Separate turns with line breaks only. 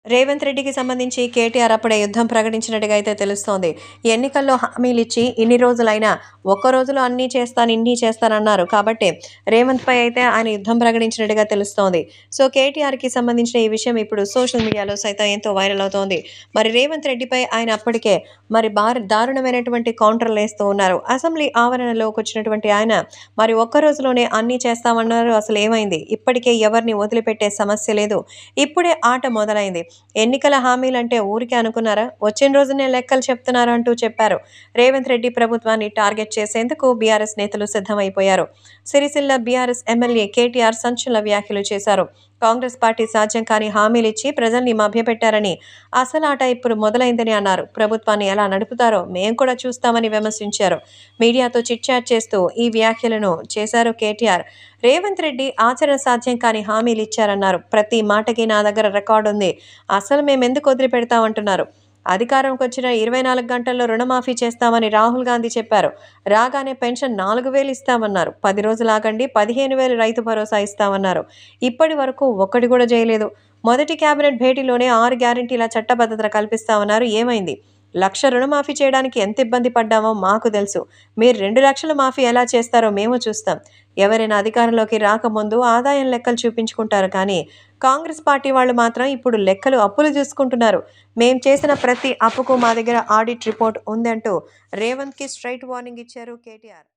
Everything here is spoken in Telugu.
రేవంత్ రెడ్డికి సంబంధించి కేటీఆర్ అప్పుడే యుద్ధం ప్రకటించినట్టుగా అయితే తెలుస్తోంది. ఎన్నికల్లో హామీలిచ్చి ఇన్ని రోజులైనా ఒక్క రోజులో అన్నీ చేస్తాను, ఇన్ని చేస్తానన్నారు. కాబట్టి రేవంత్‌పై అయితే ఆయన యుద్ధం ప్రకటించినట్టుగా తెలుస్తోంది. సో, కేటీఆర్‌కి సంబంధించిన ఈ విషయం ఇప్పుడు సోషల్ మీడియాలో సైతం ఎంతో వైరల్ అవుతోంది. మరి రేవంత్ రెడ్డిపై ఆయన అప్పటికే దారుణమైనటువంటి కౌంటర్‌లేస్తూ ఉన్నారు. అసెంబ్లీ ఆవరణలోకొచ్చినటువంటి ఆయన మరి ఒక్క రోజులోనే అన్నీ చేస్తామన్నారు. అసలేమైంది? ఇప్పటికే ఎవరిని వదిలిపెట్టే సమస్య లేదు. ఇప్పుడే ఆట మొదలైంది. ఎన్నికల హామీలంటే ఊరికే అనుకున్నారా? వచ్చిన రోజునే లెక్కలు చెప్తున్నారు అంటూ చెప్పారు. రేవంత్ రెడ్డి ప్రభుత్వాన్ని టార్గెట్ చేసేందుకు బీఆర్ఎస్ నేతలు సిద్ధమైపోయారు. సిరిసిల్ల బీఆర్ఎస్ ఎమ్మెల్యే కేటీఆర్ సంచలన వ్యాఖ్యలు చేశారు. కాంగ్రెస్ పార్టీ సాధ్యం కాని హామీలిచ్చి ప్రజల్ని మభ్యపెట్టారని, అసలాట ఇప్పుడు మొదలైందని అన్నారు. ప్రభుత్వాన్ని ఎలా నడుపుతారో మేం కూడా చూస్తామని విమర్శించారు. మీడియాతో చిట్చాట్ చేస్తూ ఈ వ్యాఖ్యలను చేశారు కేటీఆర్. రేవంత్ రెడ్డి ఆచరణ సాధ్యం కాని హామీలిచ్చారన్నారు. ప్రతి మాటకి నా దగ్గర రికార్డు ఉంది. అసలు మేమెందుకు వదిలిపెడతామంటున్నారు. అధికారంకి వచ్చిన 24 గంటల్లో రుణమాఫీ చేస్తామని రాహుల్ గాంధీ చెప్పారు. రాగానే పెన్షన్ 4,000 ఇస్తామన్నారు. 10 రోజులు ఆగండి, 15,000 రైతు భరోసా ఇస్తామన్నారు. ఇప్పటి వరకు ఒక్కటి కూడా చేయలేదు. మొదటి కేబినెట్ భేటీలోనే 6 గ్యారెంటీల చట్టబద్ధత కల్పిస్తామన్నారు. ఏమైంది? 1,00,000 రుణమాఫీ చేయడానికి ఎంత ఇబ్బంది పడ్డామో మాకు తెలుసు. మీరు 2,00,000 మాఫీ ఎలా చేస్తారో మేము చూస్తాం. ఎవరైనా అధికారంలోకి రాకముందు ఆదాయం లెక్కలు చూపించుకుంటారు కానీ కాంగ్రెస్ పార్టీ వాళ్ళు మాత్రం ఇప్పుడు లెక్కలు అప్పులు చూసుకుంటున్నారు. మేం చేసిన ప్రతి అప్పుకు మా దగ్గర ఆడిట్ రిపోర్ట్ ఉందంటూ రేవంత్‌కి స్ట్రైట్ వార్నింగ్ ఇచ్చారు కేటీఆర్.